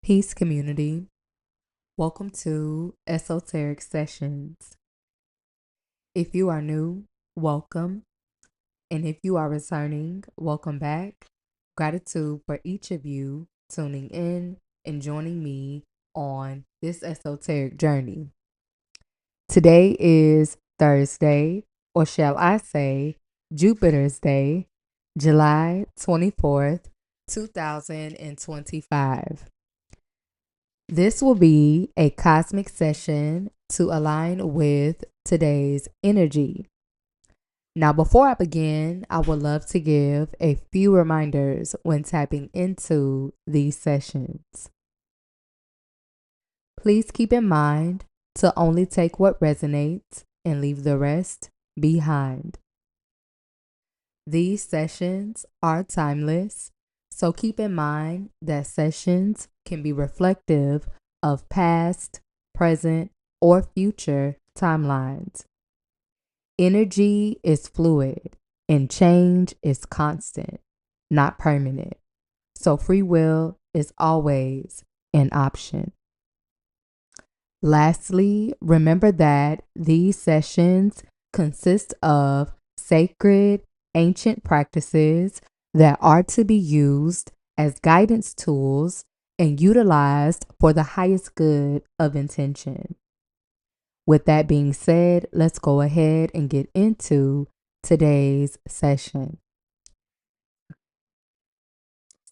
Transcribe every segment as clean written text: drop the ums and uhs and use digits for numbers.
Peace community. Welcome to Esoteric Sessions. If you are new, welcome. And if you are returning, welcome back. Gratitude for each of you tuning in and joining me on this esoteric journey. Today is Thursday, or shall I say, Jupiter's Day, July 24th, 2025. This will be a cosmic session to align with today's energy. Now, before I begin, I would love to give a few reminders when tapping into these sessions. Please keep in mind to only take what resonates and leave the rest behind. These sessions are timeless, so keep in mind that sessions can be reflective of past, present, or future timelines. Energy is fluid and change is constant, not permanent. So free will is always an option. Lastly, remember that these sessions consist of sacred ancient practices that are to be used as guidance tools and utilized for the highest good of intention. With that being said, let's go ahead and get into today's session.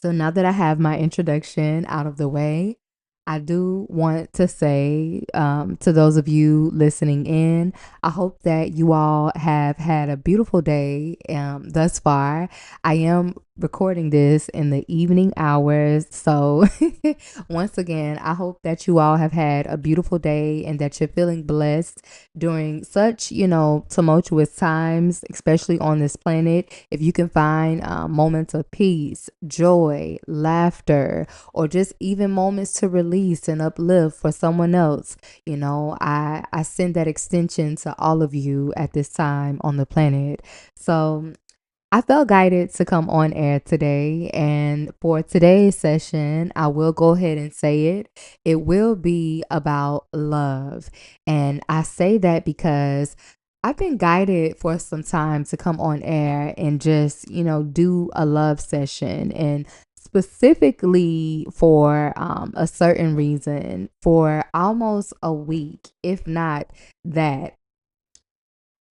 So now that I have my introduction out of the way, I do want to say to those of you listening in, I hope that you all have had a beautiful day thus far. I am recording this in the evening hours. So once again, I hope that you all have had a beautiful day and that you're feeling blessed during such, tumultuous times, especially on this planet. If you can find moments of peace, joy, laughter, or just even moments to release and uplift for someone else, I send that extension to all of you at this time on the planet. So I felt guided to come on air today. And for today's session, I will go ahead and say it. It will be about love. And I say that because I've been guided for some time to come on air and just, do a love session. And specifically for a certain reason, for almost a week, if not that.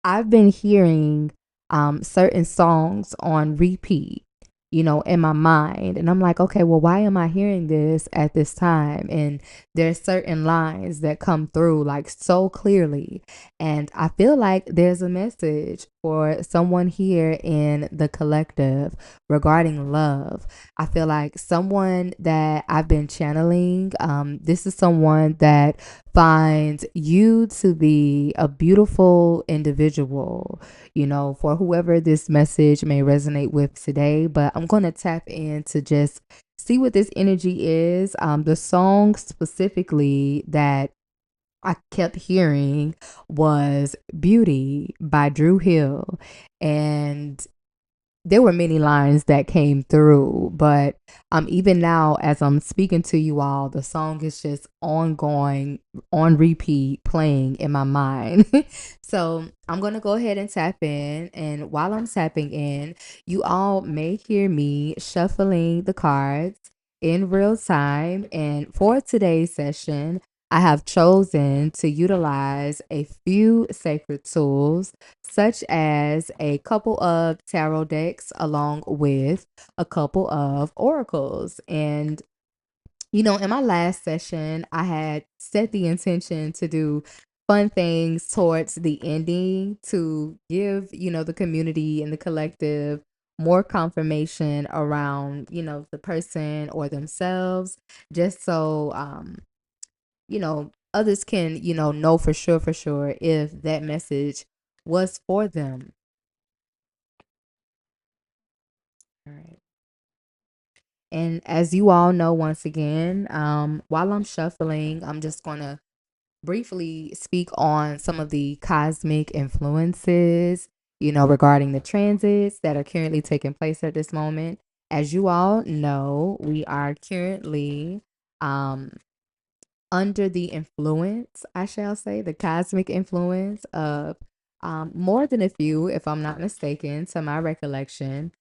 I've been hearing certain songs on repeat, in my mind. And I'm like, okay, well, why am I hearing this at this time? And there's certain lines that come through like so clearly. And I feel like there's a message for someone here in the collective regarding love. I feel like someone that I've been channeling, this is someone that finds you to be a beautiful individual, for whoever this message may resonate with today. But I'm going to tap in to just see what this energy is. The song specifically that I kept hearing was Beauty by Drew Hill. And there were many lines that came through, but even now as I'm speaking to you all, the song is just ongoing, on repeat, playing in my mind. So I'm gonna go ahead and tap in, and while I'm tapping in, you all may hear me shuffling the cards in real time. And for today's session, I have chosen to utilize a few sacred tools such as a couple of tarot decks along with a couple of oracles. And, in my last session, I had set the intention to do fun things towards the ending to give, the community and the collective more confirmation around, the person or themselves, just so, others can, know for sure if that message was for them. All right. And as you all know, once again, while I'm shuffling, I'm just going to briefly speak on some of the cosmic influences, regarding the transits that are currently taking place at this moment. As you all know, we are currently um under the influence, I shall say, the cosmic influence of more than a few, if I'm not mistaken, to my recollection,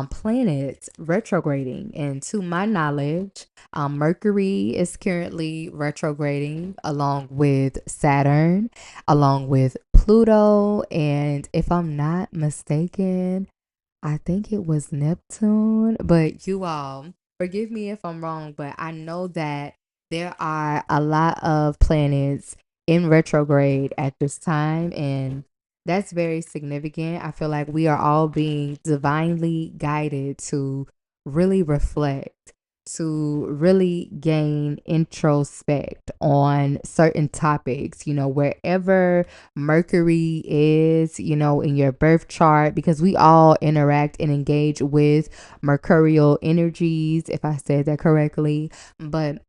planets retrograding. And to my knowledge, Mercury is currently retrograding along with Saturn, along with Pluto. And if I'm not mistaken, I think it was Neptune, but you all forgive me if I'm wrong, but I know that there are a lot of planets in retrograde at this time, and that's very significant. I feel like we are all being divinely guided to really reflect, to really gain introspect on certain topics, wherever Mercury is, in your birth chart, because we all interact and engage with mercurial energies, if I said that correctly. But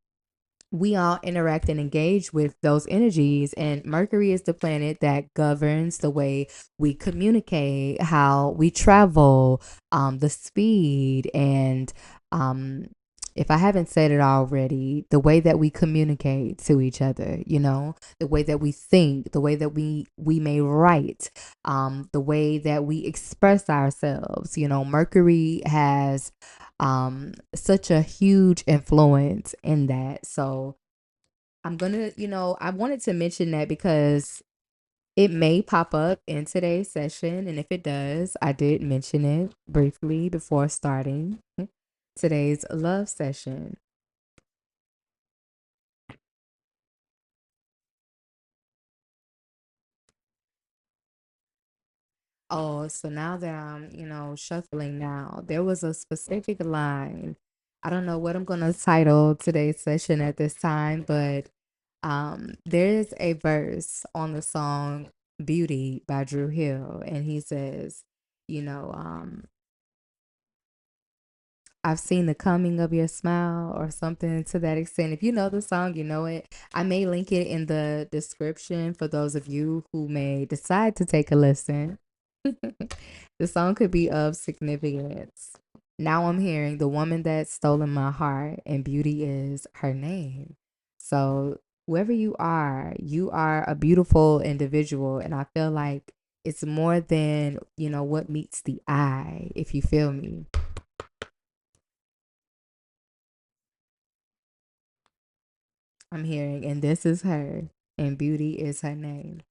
we all interact and engage with those energies, and Mercury is the planet that governs the way we communicate, how we travel, the speed, and um if I haven't said it already, the way that we communicate to each other, the way that we think, the way that we may write, the way that we express ourselves. Mercury has such a huge influence in that. So I'm gonna, I wanted to mention that because it may pop up in today's session, and if it does, I did mention it briefly before starting today's love session. Oh, so now that I'm, shuffling now, there was a specific line. I don't know what I'm gonna title today's session at this time, but there's a verse on the song Beauty by Drew Hill, and he says, you know, um, I've seen the coming of your smile or something to that extent. If you know the song, you know it. I may link it in the description for those of you who may decide to take a listen. The song could be of significance. Now I'm hearing the woman that's stolen my heart, and beauty is her name. So, whoever you are a beautiful individual. And I feel like it's more than, what meets the eye, if you feel me. I'm hearing, and this is her, and beauty is her name.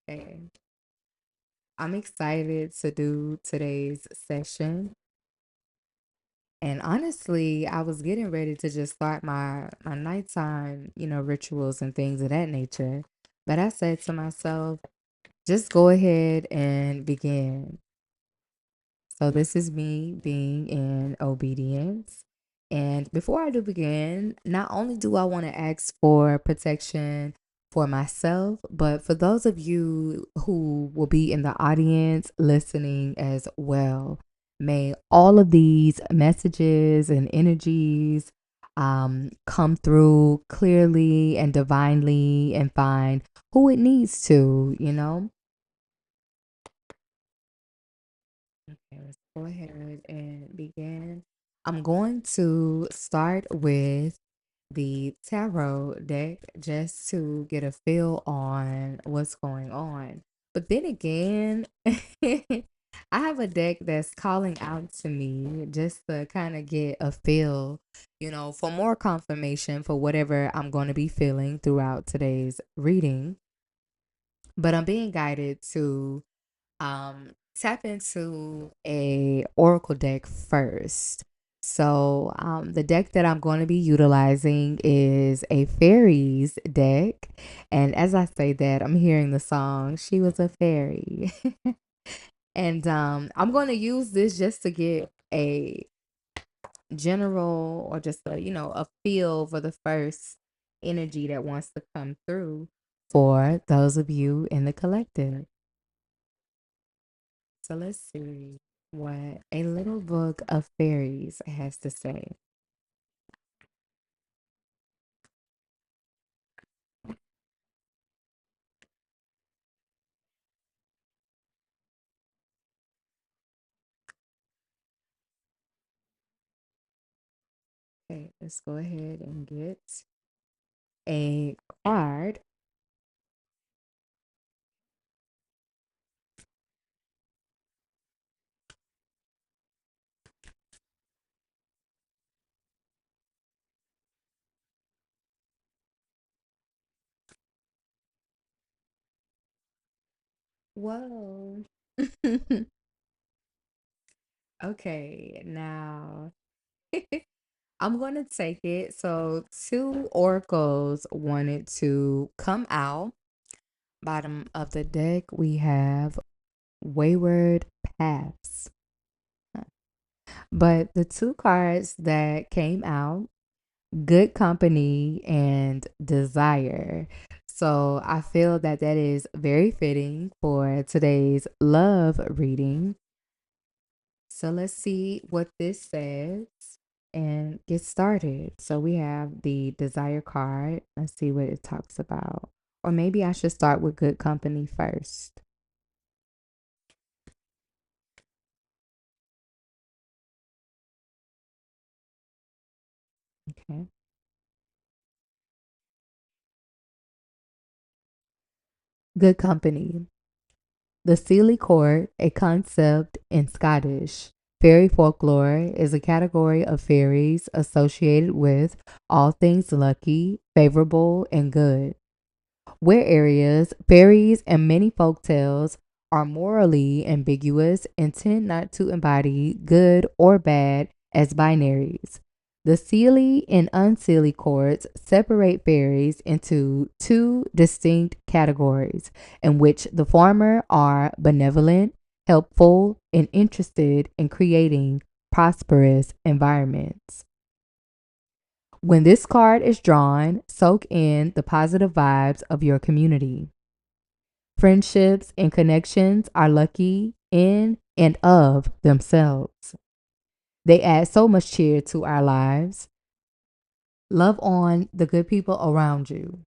Okay. I'm excited to do today's session. And honestly, I was getting ready to just start my nighttime, rituals and things of that nature. But I said to myself, just go ahead and begin. So this is me being in obedience. And before I do begin, not only do I want to ask for protection for myself, but for those of you who will be in the audience listening as well, may all of these messages and energies come through clearly and divinely and find who it needs to. Okay, let's go ahead and begin. I'm going to start with the tarot deck just to get a feel on what's going on. But then again, I have a deck that's calling out to me just to kind of get a feel, for more confirmation for whatever I'm going to be feeling throughout today's reading. But I'm being guided to tap into a oracle deck first. So the deck that I'm going to be utilizing is a fairies deck, and as I say that, I'm hearing the song "She Was a Fairy," and I'm going to use this just to get a general or just a feel for the first energy that wants to come through for those of you in the collective. So let's see what a little book of fairies has to say. Okay, let's go ahead and get a card. Whoa. Okay, now I'm going to take it. So, two oracles wanted to come out. Bottom of the deck, we have Wayward Paths. But the two cards that came out, Good Company and Desire. So I feel that that is very fitting for today's love reading. So let's see what this says and get started. So we have the Desire card. Let's see what it talks about. Or maybe I should start with Good Company first. Okay. Good Company. The Seelie Court, a concept in Scottish fairy folklore, is a category of fairies associated with all things lucky, favorable, and good. Where areas, fairies, and many folk tales are morally ambiguous and tend not to embody good or bad as binaries. The Seelie and Unseelie courts separate fairies into two distinct categories, in which the former are benevolent, helpful, and interested in creating prosperous environments. When this card is drawn, soak in the positive vibes of your community. Friendships and connections are lucky in and of themselves. They add so much cheer to our lives. Love on the good people around you.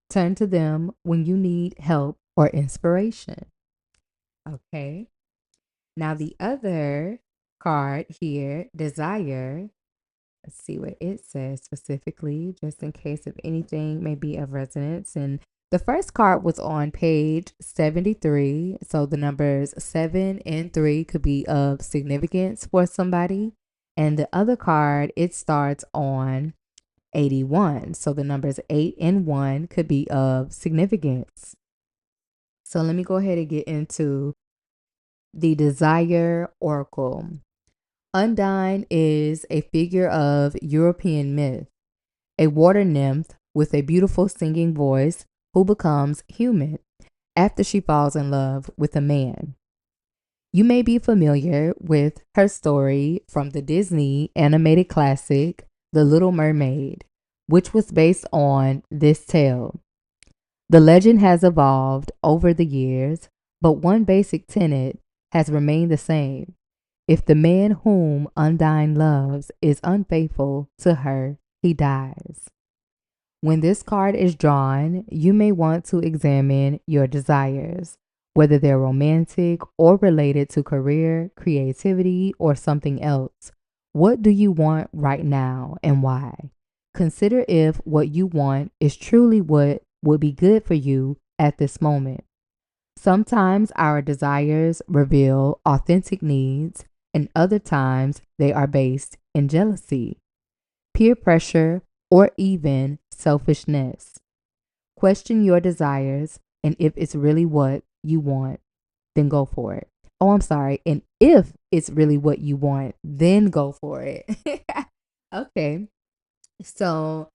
Turn to them when you need help or inspiration. Okay. Now, the other card here, Desire. Let's see what it says specifically, just in case if anything may be of resonance. And the first card was on page 73. So the numbers 7 and 3 could be of significance for somebody. And the other card, it starts on 81. So the numbers 8 and 1 could be of significance. So let me go ahead and get into the Desire Oracle. Undine is a figure of European myth, a water nymph with a beautiful singing voice who becomes human after she falls in love with a man. You may be familiar with her story from the Disney animated classic, The Little Mermaid, which was based on this tale. The legend has evolved over the years, but one basic tenet has remained the same. If the man whom Undine loves is unfaithful to her, he dies. When this card is drawn, you may want to examine your desires, whether they're romantic or related to career, creativity, or something else. What do you want right now and why? Consider if what you want is truly what would be good for you at this moment. Sometimes our desires reveal authentic needs, and other times they are based in jealousy, peer pressure, or even selfishness. Question your desires, and if it's really what you want, then go for it. Oh, I'm sorry. And if it's really what you want, then go for it. Okay. So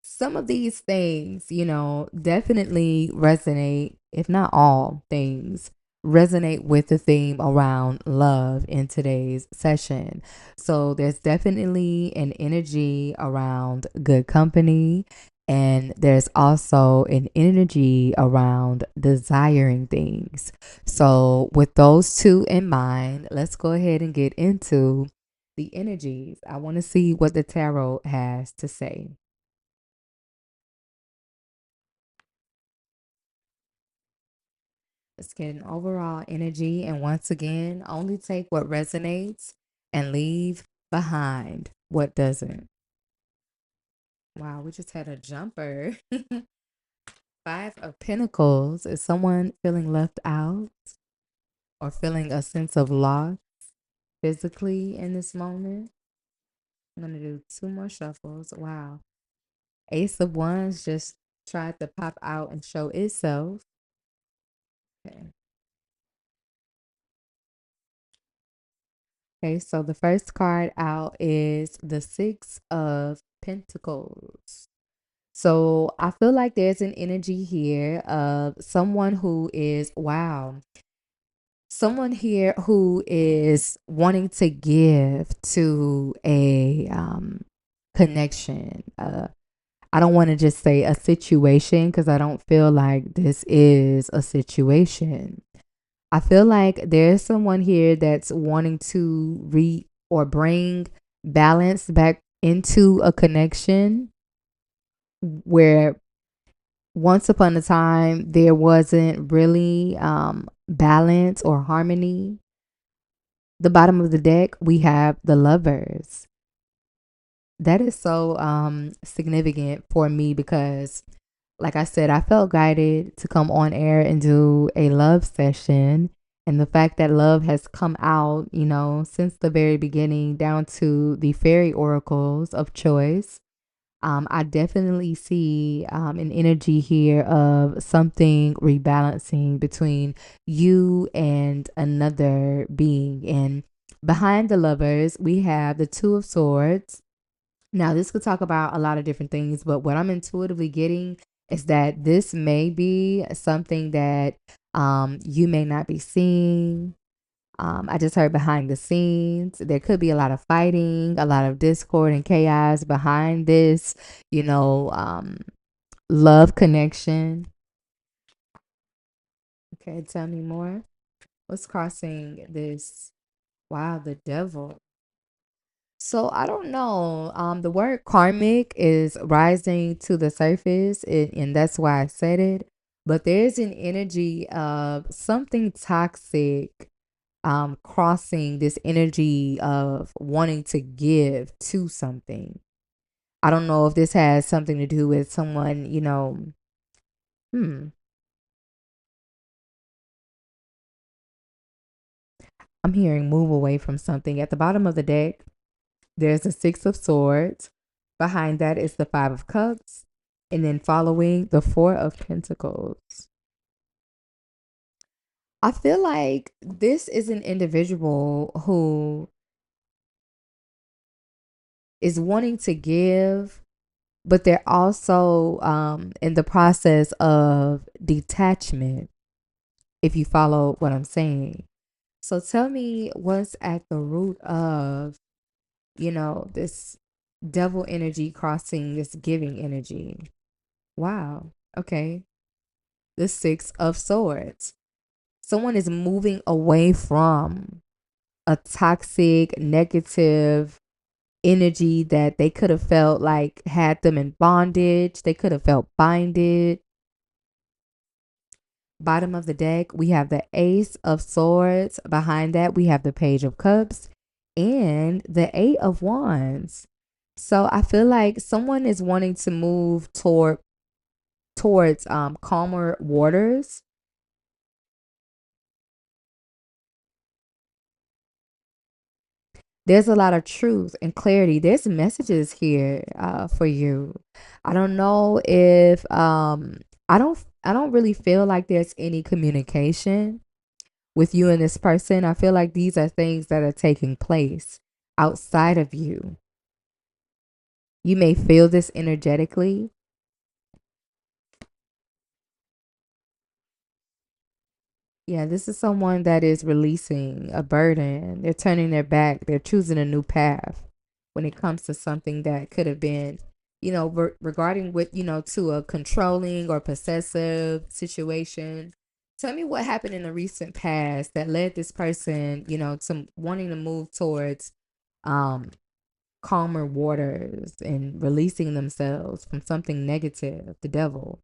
some of these things, definitely resonate, if not all things, resonate with the theme around love in today's session. So there's definitely an energy around good company, and there's also an energy around desiring things. So, with those two in mind, let's go ahead and get into the energies. I want to see what the tarot has to say. Let's get an overall energy. And once again, only take what resonates and leave behind what doesn't. Wow, we just had a jumper. Five of Pentacles. Is someone feeling left out or feeling a sense of loss physically in this moment? I'm going to do two more shuffles. Wow. Ace of Wands just tried to pop out and show itself. Okay. Okay, so the first card out is the Six of Pentacles. So I feel like there's an energy here of someone who is, wow, someone here who is wanting to give to a connection. I don't want to just say a situation because I don't feel like this is a situation. I feel like there's someone here that's wanting to or bring balance back into a connection where once upon a time there wasn't really balance or harmony. The bottom of the deck, we have the Lovers. That is so significant for me because, like I said, I felt guided to come on air and do a love session. And the fact that love has come out, since the very beginning down to the fairy oracles of choice, I definitely see an energy here of something rebalancing between you and another being. And behind the Lovers, we have the Two of Swords. Now, this could talk about a lot of different things, but what I'm intuitively getting is that this may be something that you may not be seeing. I just heard behind the scenes. There could be a lot of fighting, a lot of discord and chaos behind this, you know, um, love connection. Okay, tell me more. What's crossing this? Wow, the devil. So I don't know. The word karmic is rising to the surface, and that's why I said it. But there's an energy of something toxic crossing this energy of wanting to give to something. I don't know if this has something to do with someone, hmm, I'm hearing move away from something. At the bottom of the deck, there's a Six of Swords. Behind that is the Five of Cups. And then following the Four of Pentacles. I feel like this is an individual who is wanting to give, but they're also in the process of detachment, if you follow what I'm saying. So tell me what's at the root of, this devil energy crossing this giving energy. Wow. Okay. The Six of Swords. Someone is moving away from a toxic, negative energy that they could have felt like had them in bondage. They could have felt binded. Bottom of the deck, we have the Ace of Swords. Behind that, we have the Page of Cups and the Eight of Wands. So I feel like someone is wanting to move towards calmer waters. There's a lot of truth and clarity. There's messages here for you. I don't know if I don't really feel like there's any communication with you and this person. I feel like these are things that are taking place outside of you. You may feel this energetically. Yeah, this is someone that is releasing a burden. They're turning their back. They're choosing a new path when it comes to something that could have been, regarding with, to a controlling or possessive situation. Tell me what happened in the recent past that led this person, to wanting to move towards um calmer waters and releasing themselves from something negative, the devil,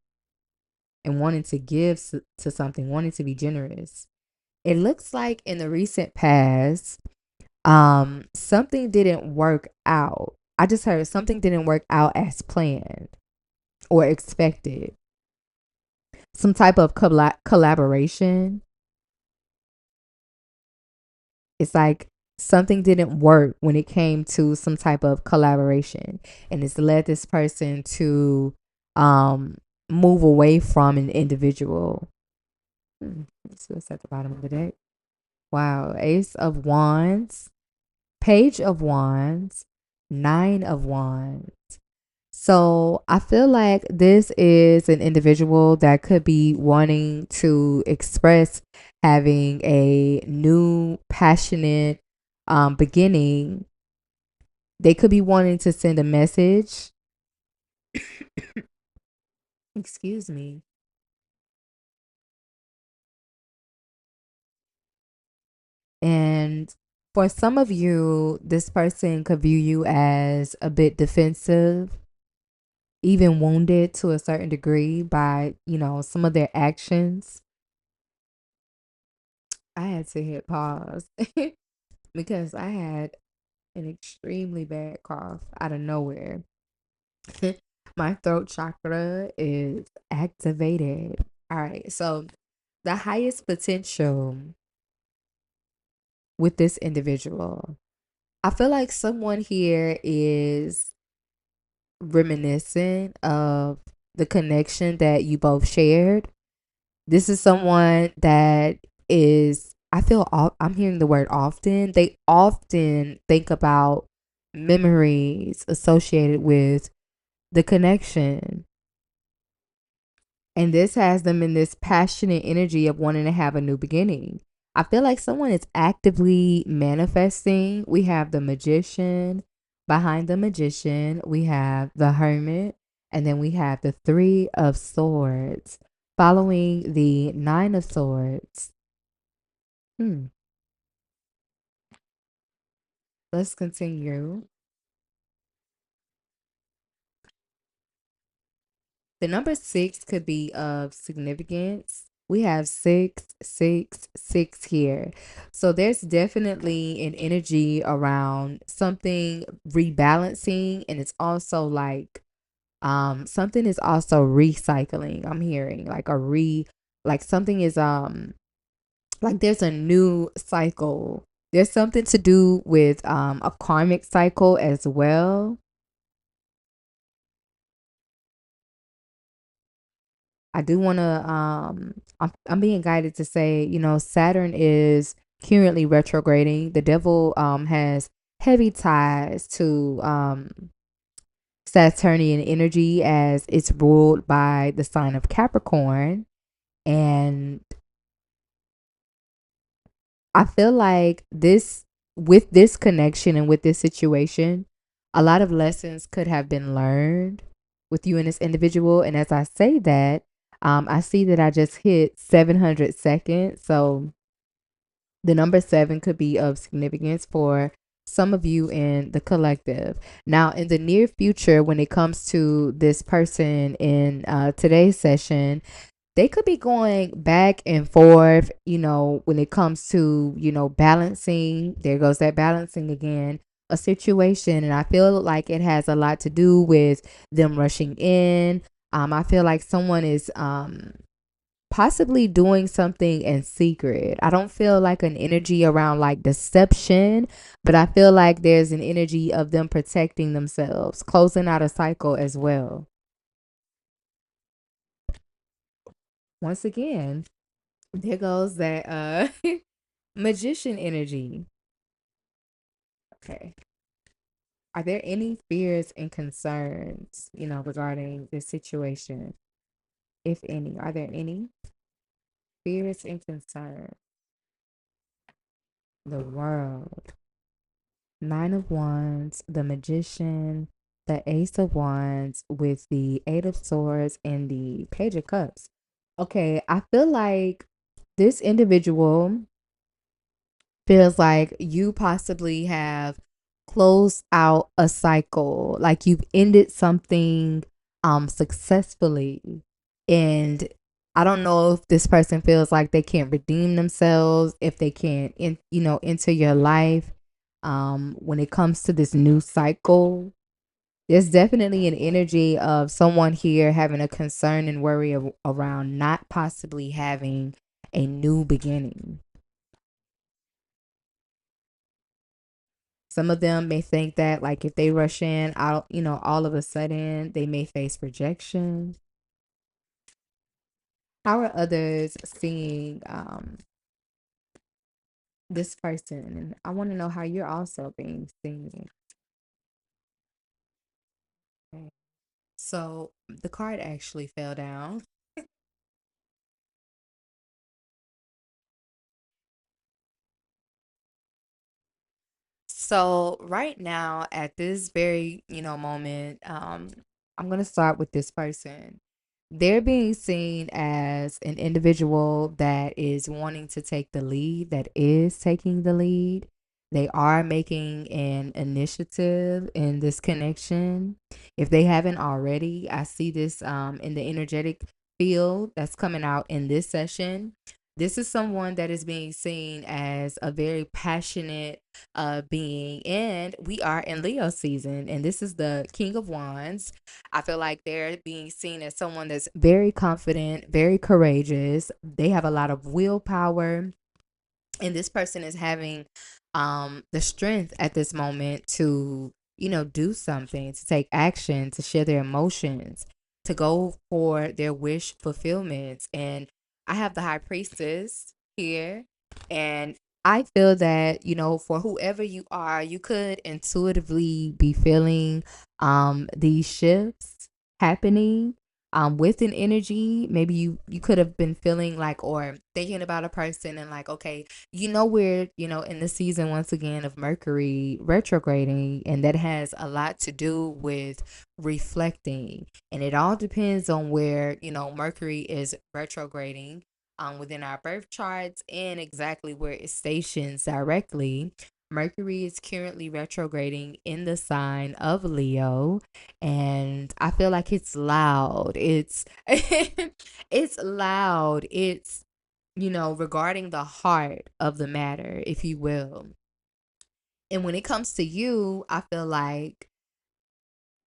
and wanting to give to something, wanting to be generous. It looks like in the recent past, Something didn't work out. I just heard something didn't work out as planned or expected. Some type of collaboration. It's like something didn't work when it came to some type of collaboration, and it's led this person to um move away from an individual. Let's see what's at the bottom of the deck. Wow, Ace of Wands, Page of Wands, Nine of Wands. So I feel like this is an individual that could be wanting to express having a new passionate beginning. They could be wanting to send a message. Excuse me. And for some of you, this person could view you as a bit defensive, even wounded to a certain degree by, some of their actions. I had to hit pause because I had an extremely bad cough out of nowhere. My throat chakra is activated. All right. So, the highest potential with this individual, I feel like someone here is reminiscent of the connection that you both shared. This is someone that is, I feel, I'm hearing the word often. They often think about memories associated with the connection. And this has them in this passionate energy of wanting to have a new beginning. I feel like someone is actively manifesting. We have the magician. Behind the magician, we have the hermit. And then we have the three of swords. Following the nine of swords. Hmm. Let's continue. The number six could be of significance. We have six, six, six here. So there's definitely an energy around something rebalancing, and it's also like something is also recycling. I'm hearing like like something is like there's a new cycle. There's something to do with a karmic cycle as well. I do want to I'm being guided to say, Saturn is currently retrograding. The devil has heavy ties to Saturnian energy as it's ruled by the sign of Capricorn, and I feel like this with this connection and with this situation, a lot of lessons could have been learned with you and this individual. And as I say that, I see that I just hit 700 seconds. So the number seven could be of significance for some of you in the collective. Now, in the near future, when it comes to this person in today's session, they could be going back and forth, when it comes to, balancing. There goes that balancing again, a situation. And I feel like it has a lot to do with them rushing in. I feel like someone is possibly doing something in secret. I don't feel like an energy around like deception, but I feel like there's an energy of them protecting themselves, closing out a cycle as well. Once again, there goes that magician energy. Okay. Are there any fears and concerns, regarding this situation? If any, are there any fears and concerns? The world. Nine of Wands, the Magician, the Ace of Wands with the Eight of Swords and the Page of Cups. Okay, I feel like this individual feels like you possibly have closed out a cycle, like you've ended something successfully. And I don't know if this person feels like they can't redeem themselves, if they can't enter your life. When it comes to this new cycle, there's definitely an energy of someone here having a concern and worry around not possibly having a new beginning. Some of them may think that, like, if they rush in, out, all of a sudden they may face rejection. How are others seeing this person? And I want to know how you're also being seen. Okay. So the card actually fell down. So right now, at this very, moment, I'm gonna start with this person. They're being seen as an individual that is wanting to take the lead, that is taking the lead. They are making an initiative in this connection. If they haven't already, I see this in the energetic field that's coming out in this session. This is someone that is being seen as a very passionate being, and we are in Leo season, and this is the King of Wands. I feel like they're being seen as someone that's very confident, very courageous. They have a lot of willpower, and this person is having the strength at this moment to do something, to take action, to share their emotions, to go for their wish fulfillments. And I have the high priestess here, and I feel that for whoever you are, you could intuitively be feeling these shifts happening with an energy. Maybe you could have been feeling like, or thinking about a person, and like, okay, we're in the season once again of Mercury retrograding, and that has a lot to do with reflecting. And it all depends on where Mercury is retrograding within our birth charts, and exactly where it stations directly. Mercury is currently retrograding in the sign of Leo, and I feel like it's loud. It's it's loud. It's regarding the heart of the matter, if you will. And when it comes to you, I feel like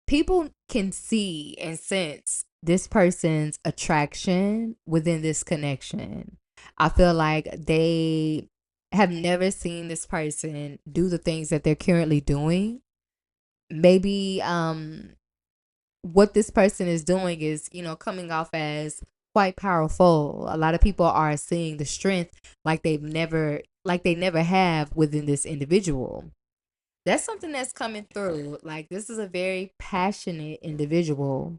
people can see and sense this person's attraction within this connection. I feel like they have never seen this person do the things that they're currently doing. Maybe what this person is doing is, coming off as quite powerful. A lot of people are seeing the strength like they never have within this individual. That's something that's coming through. Like, this is a very passionate individual,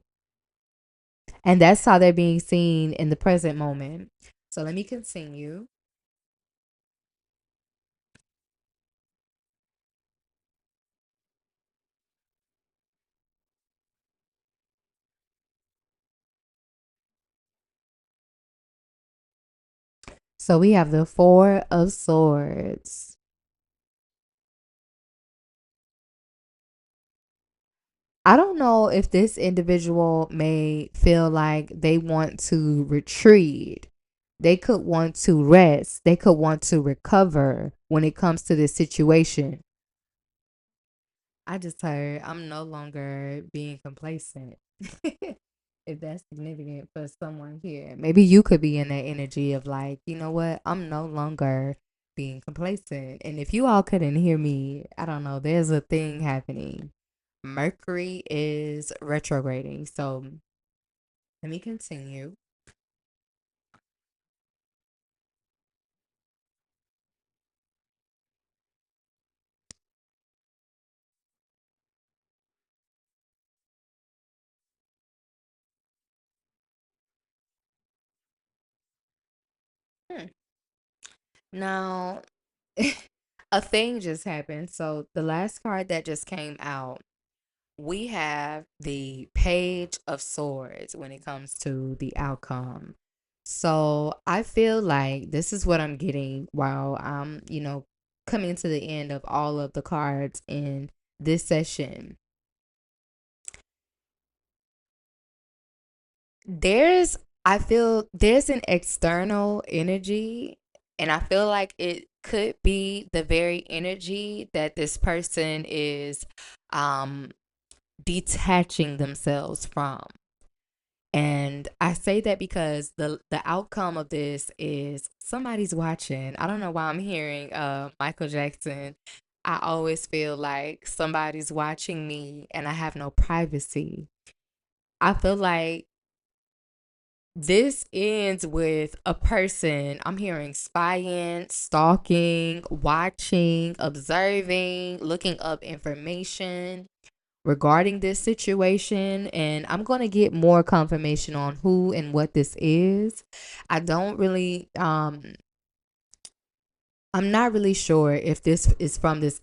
and that's how they're being seen in the present moment. So let me continue. So we have the Four of Swords. I don't know if this individual may feel like they want to retreat. They could want to rest. They could want to recover when it comes to this situation. I just heard I'm no longer being complacent. If that's significant for someone here, maybe you could be in that energy of like, you know what? I'm no longer being complacent. And if you all couldn't hear me, I don't know, there's a thing happening. Mercury is retrograding. So let me continue. Hmm. Now, a thing just happened. So the last card that just came out, we have the Page of Swords when it comes to the outcome. So I feel like this is what I'm getting while I'm, coming to the end of all of the cards in this session. I feel there's an external energy, and I feel like could be the very energy that this person is um, detaching themselves from. And I say that because the outcome of this is somebody's watching. I don't know why I'm hearing Michael Jackson. I always feel like somebody's watching me and I have no privacy. I feel like this ends with a person. I'm hearing spying, stalking, watching, observing, looking up information regarding this situation, and I'm going to get more confirmation on who and what this is. I don't really I'm not really sure if this is from this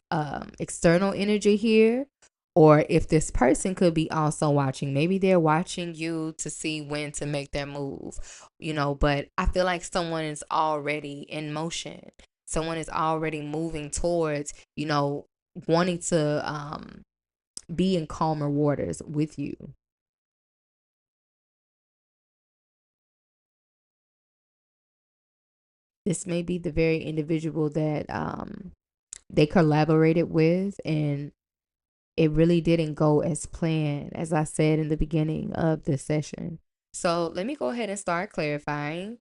external energy here, or if this person could be also watching. Maybe they're watching you to see when to make their move, but I feel like someone is already in motion. Someone is already moving towards, wanting to be in calmer waters with you. This may be the very individual that they collaborated with, and it really didn't go as planned, as I said in the beginning of the session. So let me go ahead and start clarifying.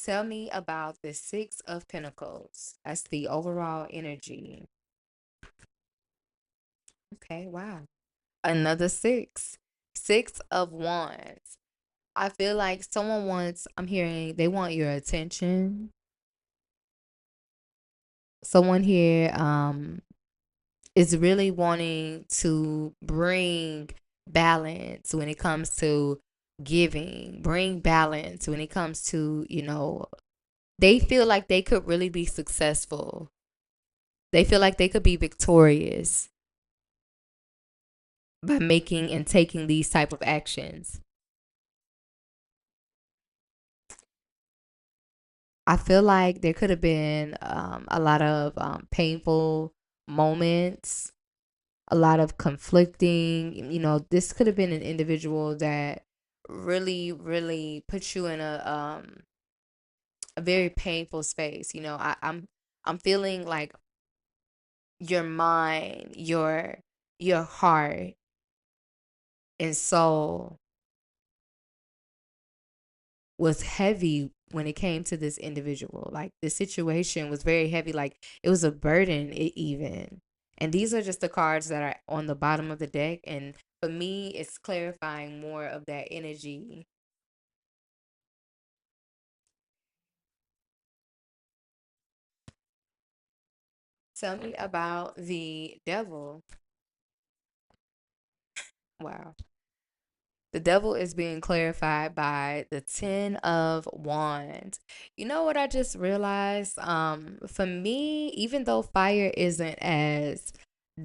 Tell me about the Six of Pentacles. That's the overall energy. Okay, wow. Another six. Six of Wands. I feel like someone wants, I'm hearing they want your attention. Someone here is really wanting to bring balance when it comes to giving, bring balance when it comes to, they feel like they could really be successful. They feel like they could be victorious by making and taking these type of actions. I feel like there could have been a lot of painful moments, a lot of conflicting. This could have been an individual that really, really put you in a very painful space. I'm feeling like your mind, your heart and soul was heavy when it came to this individual. Like the situation was very heavy, like it was a burden, even. And these are just the cards that are on the bottom of the deck. And for me, it's clarifying more of that energy. Tell me about the devil. Wow. The devil is being clarified by the 10 of Wands. You know what I just realized? For me, even though fire isn't as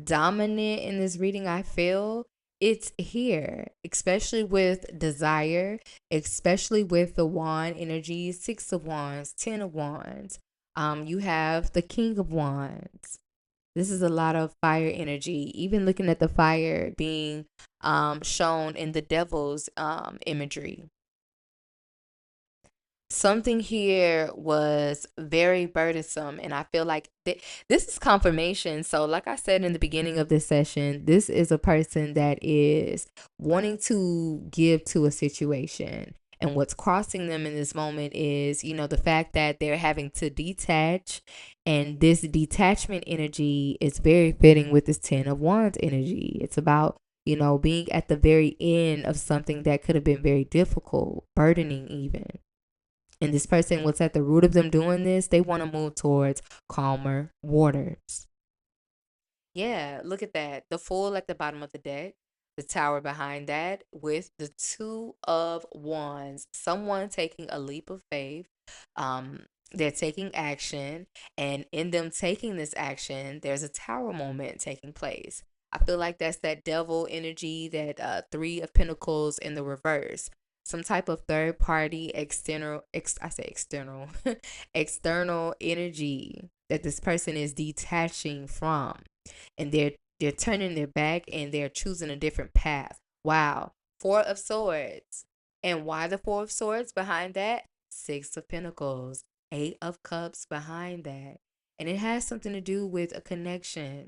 dominant in this reading, I feel it's here, especially with desire, especially with the wand energy, 6 of Wands, 10 of Wands. You have the King of Wands. This is a lot of fire energy. Even looking at the fire being shown in the devil's imagery. Something here was very burdensome, and I feel like this is confirmation. So like I said in the beginning of this session, this is a person that is wanting to give to a situation, and what's crossing them in this moment is, the fact that they're having to detach, and this detachment energy is very fitting with this 10 of Wands energy. It's about, being at the very end of something that could have been very difficult, burdening even. And this person, what's at the root of them doing this, they want to move towards calmer waters. Yeah, look at that. The Fool at the bottom of the deck, the Tower behind that, with the 2 of Wands. Someone taking a leap of faith. They're taking action, and in them taking this action, there's a Tower moment taking place. I feel like that's that devil energy, that 3 of Pentacles in the reverse. Some type of third party I say external, external energy that this person is detaching from, and they're turning their back and they're choosing a different path. Wow. 4 of Swords. And why the 4 of Swords behind that? Six of Pentacles, Eight of Cups behind that. And it has something to do with a connection.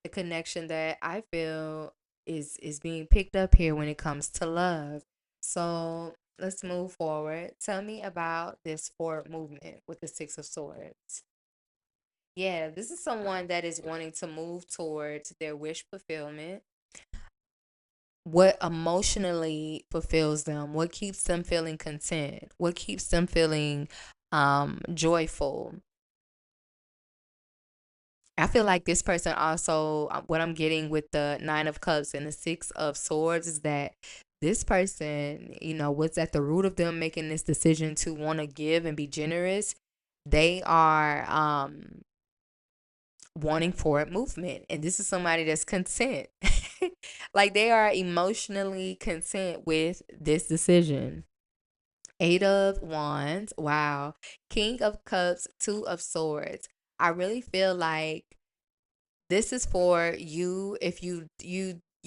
The connection that I feel is being picked up here when it comes to love. So let's move forward. Tell me about this forward movement with the Six of Swords. Yeah, this is someone that is wanting to move towards their wish fulfillment. What emotionally fulfills them, what keeps them feeling content, what keeps them feeling joyful. I feel like this person also, what I'm getting with the Nine of Cups and the Six of Swords is that this person, what's at the root of them making this decision to want to give and be generous, they are wanting forward movement. And this is somebody that's content. Like they are emotionally content with this decision. Eight of Wands. Wow. King of Cups, Two of Swords. I really feel like this is for you if you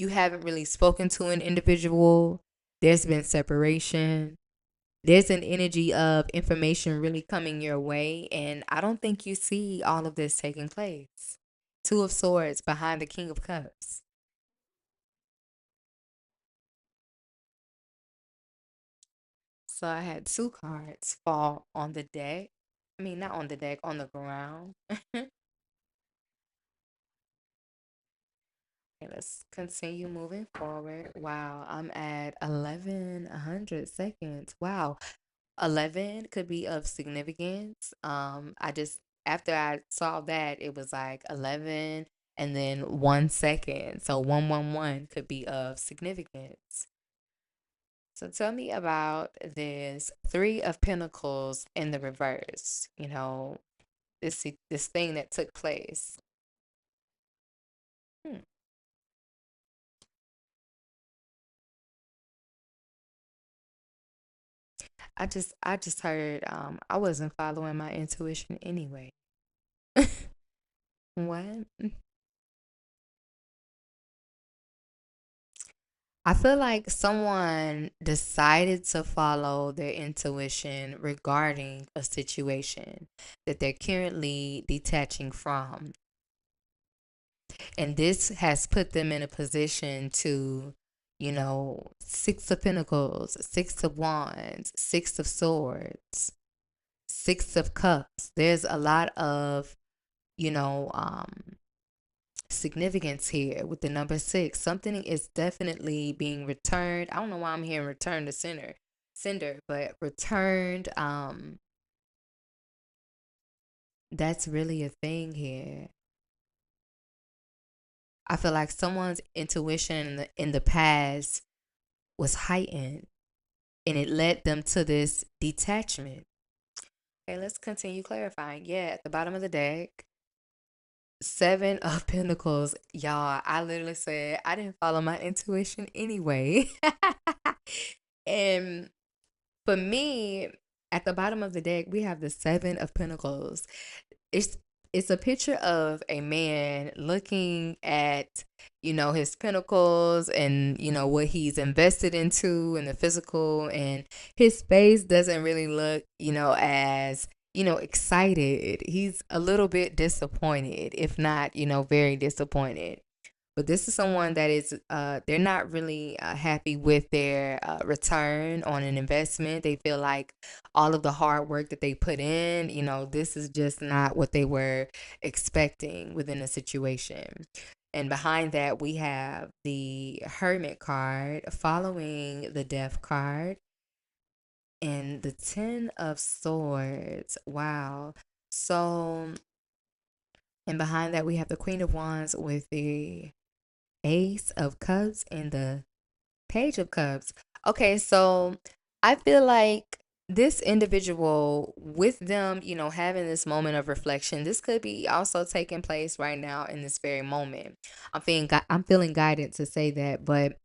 haven't really spoken to an individual. There's been separation. There's an energy of information really coming your way, and I don't think you see all of this taking place. Two of Swords behind the King of Cups. So I had two cards fall on the deck. I mean, not on the deck, on the ground. Okay, let's continue moving forward. Wow, I'm at 1100 seconds. Wow, 11 could be of significance. I just, after I saw that, it was like 11 and then 1 second. So 111 could be of significance. So tell me about this Three of Pentacles in the reverse. This thing that took place. Hmm. I just heard I wasn't following my intuition anyway. What? I feel like someone decided to follow their intuition regarding a situation that they're currently detaching from. And this has put them in a position to, Six of Pentacles, Six of Wands, Six of Swords, Six of Cups. There's a lot of, you know, um, significance here with the number six. Something is definitely being returned. I don't know why I'm hearing return to sender, but returned. That's really a thing here. I feel like someone's intuition in the past was heightened, and it led them to this detachment. Okay, let's continue clarifying. Yeah, at the bottom of the deck, Seven of Pentacles. Y'all, I literally said I didn't follow my intuition anyway. And for me, at the bottom of the deck, we have the Seven of Pentacles. It's it's a picture of a man looking at, his pentacles and, what he's invested into in the physical, and his face doesn't really look, as, excited. He's a little bit disappointed, if not, very disappointed. But this is someone that is they're not really happy with their return on an investment. They feel like all of the hard work that they put in, this is just not what they were expecting within a situation. And behind that, we have the Hermit card following the Death card and the Ten of Swords. Wow. So, and behind that, we have the Queen of Wands with the Ace of Cups and the Page of Cups. Okay, so I feel like this individual, with them, having this moment of reflection, this could be also taking place right now in this very moment. I'm feeling guided to say that, but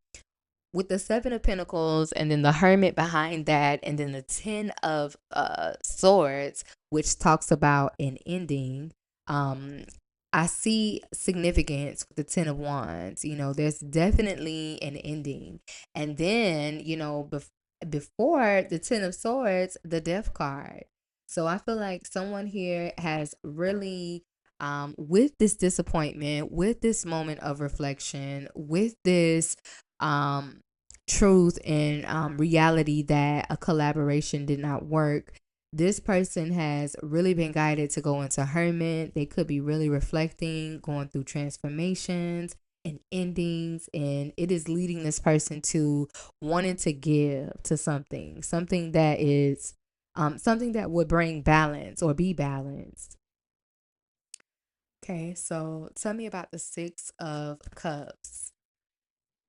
with the Seven of Pentacles and then the Hermit behind that, and then the Ten of Swords, which talks about an ending. um I see significance with the Ten of Wands. There's definitely an ending. And then, before the Ten of Swords, the Death card. So I feel like someone here has really, with this disappointment, with this moment of reflection, with this um, truth and reality that a collaboration did not work, this person has really been guided to go into hermit. They could be really reflecting, going through transformations and endings, and it is leading this person to wanting to give to something that is something that would bring balance or be balanced. Okay, so tell me about the Six of Cups.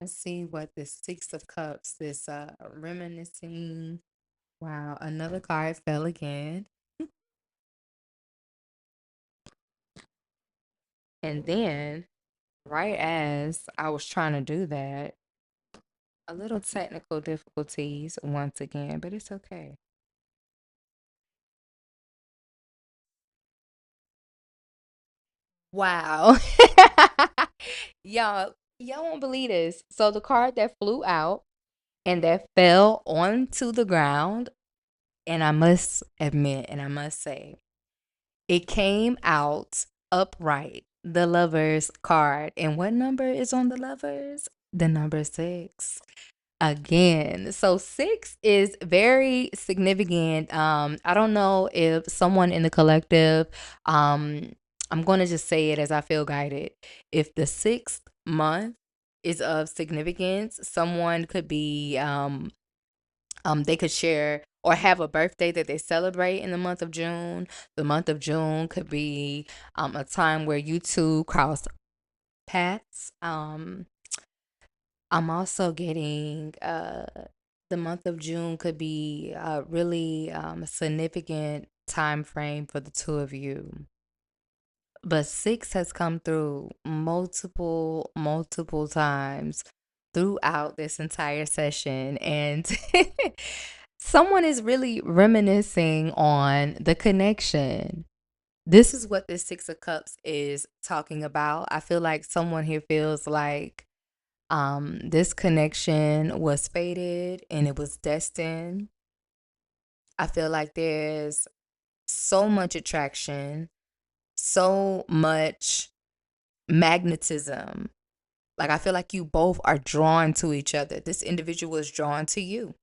Let's see what the Six of Cups, this reminiscing. Wow, another card fell again. And then, right as I was trying to do that, a little technical difficulties once again, but it's okay. Wow. y'all won't believe this. So the card that flew out and that fell onto the ground, and I must admit and I must say, it came out upright. The lovers card. And what number is on the lovers? The number six. Again. So six is very significant. I don't know if someone in the collective, I'm gonna just say it as I feel guided. If the sixth month is of significance, someone could be they could share or have a birthday that they celebrate in the month of June. The month of June could be a time where you two cross paths. I'm also getting the month of June could be a really significant time frame for the two of you. But six has come through multiple times throughout this entire session. And someone is really reminiscing on the connection. This is what this Six of Cups is talking about. I feel like someone here feels like this connection was fated and it was destined. I feel like there's so much attraction, so much magnetism. Like, I feel like you both are drawn to each other. This individual is drawn to you.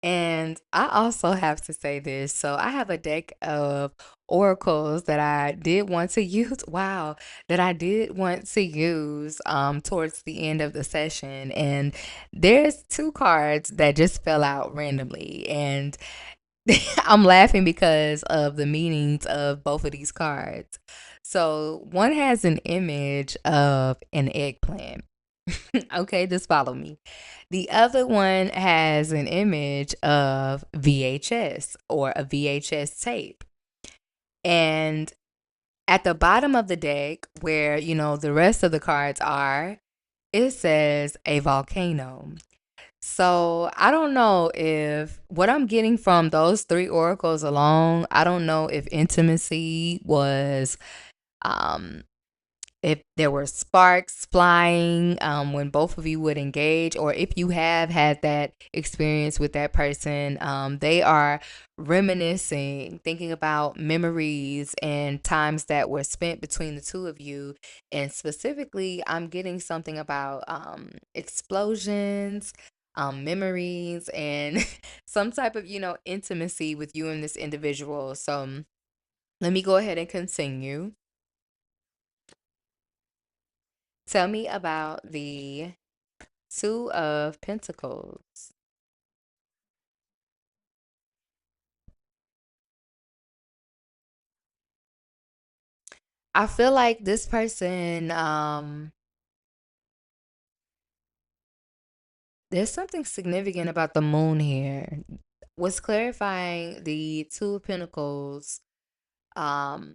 And I also have to say this. So I have a deck of oracles that I did want to use. Wow, that I did want to use towards the end of the session. And there's two cards that just fell out randomly. And I'm laughing because of the meanings of both of these cards. So one has an image of an eggplant. Okay, just follow me. The other one has an image of VHS or a VHS tape. And at the bottom of the deck, where, the rest of the cards are, it says a volcano. So I don't know if what I'm getting from those three oracles alone, I don't know if intimacy was um if there were sparks flying when both of you would engage, or if you have had that experience with that person. They are reminiscing, thinking about memories and times that were spent between the two of you. And specifically, I'm getting something about explosions, memories, and some type of, intimacy with you and this individual. So let me go ahead and continue. Tell me about the Two of Pentacles. I feel like this person, there's something significant about the moon here. What's clarifying the Two of Pentacles um,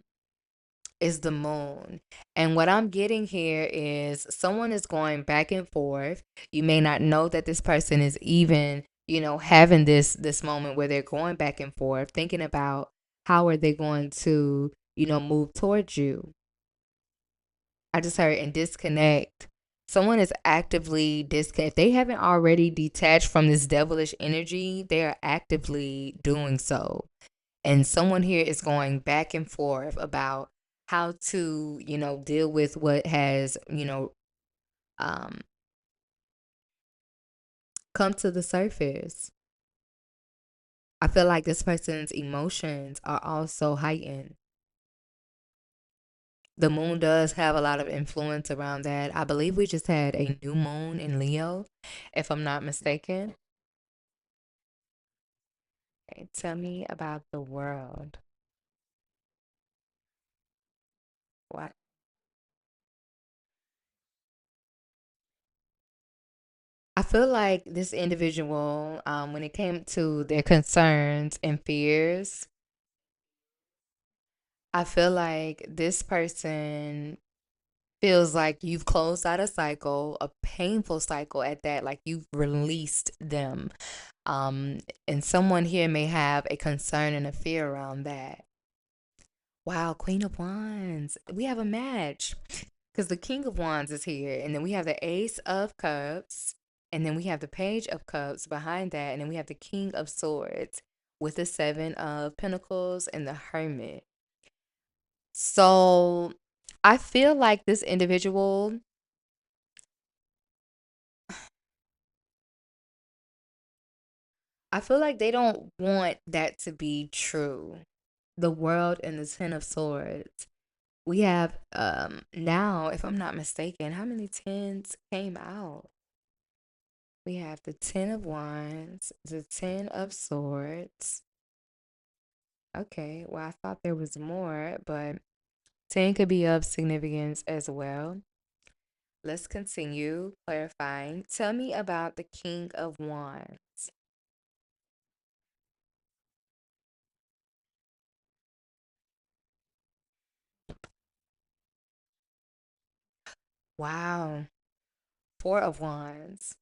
is the moon. And what I'm getting here is someone is going back and forth. You may not know that this person is even, having this moment where they're going back and forth, thinking about how are they going to move towards you. I just heard and disconnect. Someone is actively disconnect. If they haven't already detached from this devilish energy, they are actively doing so. And someone here is going back and forth about how to, deal with what has, um, come to the surface. I feel like this person's emotions are also heightened. The moon does have a lot of influence around that. I believe we just had a new moon in Leo, if I'm not mistaken. Okay, tell me about the world. What? I feel like this individual, when it came to their concerns and fears, I feel like this person feels like you've closed out a cycle, a painful cycle at that, like you've released them. Um, and someone here may have a concern and a fear around that. Wow, Queen of Wands. We have a match because the King of Wands is here, and then we have the Ace of Cups, and then we have the Page of Cups behind that, and then we have the King of Swords with the Seven of Pentacles and the Hermit. So I feel like this individual, I feel like they don't want that to be true. The World and the Ten of Swords. We have now, if I'm not mistaken, how many tens came out? We have the Ten of Wands, the Ten of Swords. Okay, well, I thought there was more, but 10 could be of significance as well. Let's continue clarifying. Tell me about the King of Wands. Wow, Four of Wands.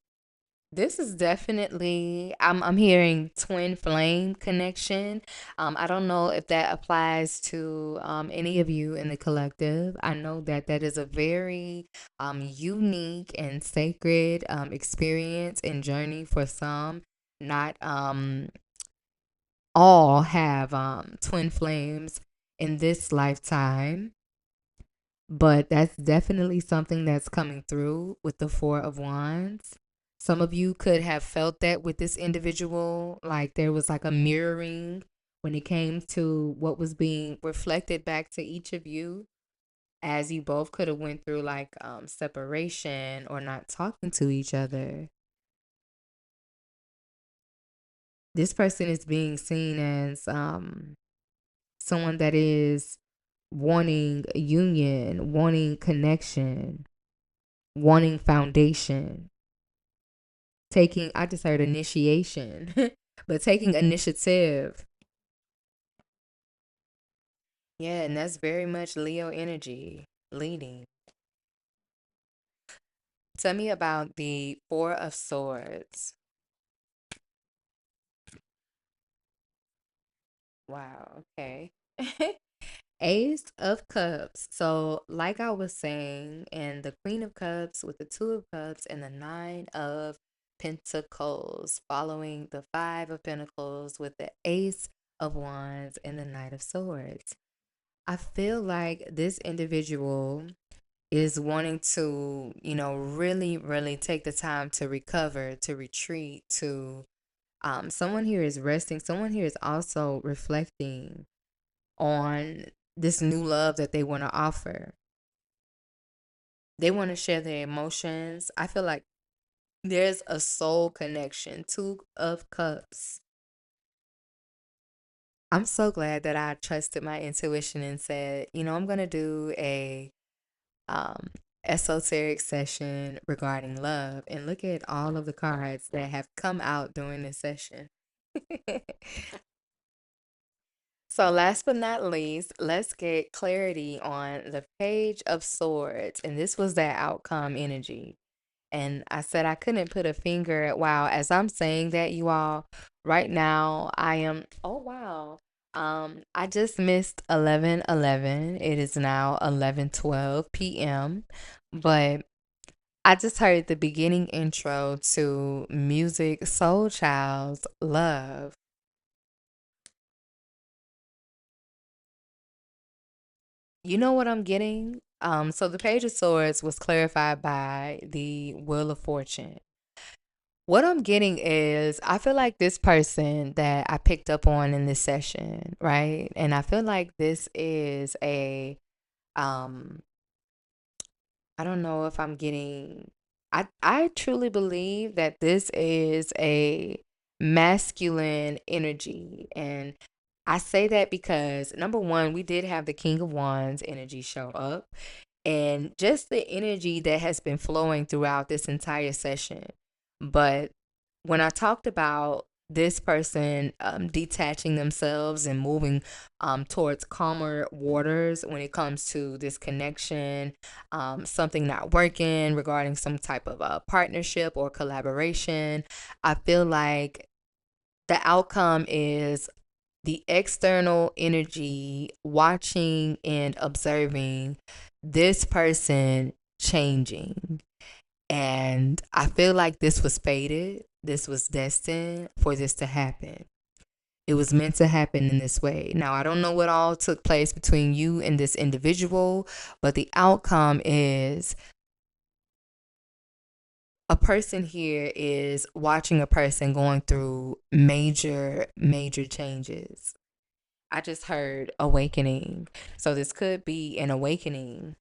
This is definitely I'm hearing twin flame connection. I don't know if that applies to any of you in the collective. I know that that is a very unique and sacred experience and journey for some. Not all have twin flames in this lifetime, but that's definitely something that's coming through with the Four of Wands. Some of you could have felt that with this individual, like there was like a mirroring when it came to what was being reflected back to each of you, as you both could have went through like separation or not talking to each other. This person is being seen as someone that is wanting union, wanting connection, wanting foundation, taking, I just heard initiation, but taking initiative. Yeah, and that's very much Leo energy leading. Tell me about the Four of Swords. Wow, okay. Ace of Cups. So, like I was saying, and the Queen of Cups with the Two of Cups and the Nine of Pentacles, following the Five of Pentacles with the Ace of Wands and the Knight of Swords. I feel like this individual is wanting to, really, really take the time to recover, to retreat, to someone here is resting, someone here is also reflecting on this new love that they want to offer. They want to share their emotions. I feel like there's a soul connection. Two of Cups. I'm so glad that I trusted my intuition and said, I'm going to do a um, esoteric session regarding love. And look at all of the cards that have come out during this session. So, last but not least, let's get clarity on the Page of Swords. And this was that outcome energy. And I said I couldn't put a finger. Wow, as I'm saying that, you all, right now, I am, oh, wow. I just missed 11:11. It is now 11:12 p.m. But I just heard the beginning intro to Music Soul Child's Love. You know what I'm getting? So the Page of Swords was clarified by the Wheel of Fortune. What I'm getting is I feel like this person that I picked up on in this session, right? And I feel like this is a um I don't know if I'm getting I truly believe that this is a masculine energy, and I say that because number one, we did have the King of Wands energy show up, and just the energy that has been flowing throughout this entire session. But when I talked about this person detaching themselves and moving towards calmer waters when it comes to this connection, something not working regarding some type of partnership or collaboration, I feel like the outcome is the external energy watching and observing this person changing. And I feel like this was fated. This was destined for this to happen. It was meant to happen in this way. Now, I don't know what all took place between you and this individual, but the outcome is a person here is watching a person going through major, major changes. I just heard awakening. So this could be an awakening.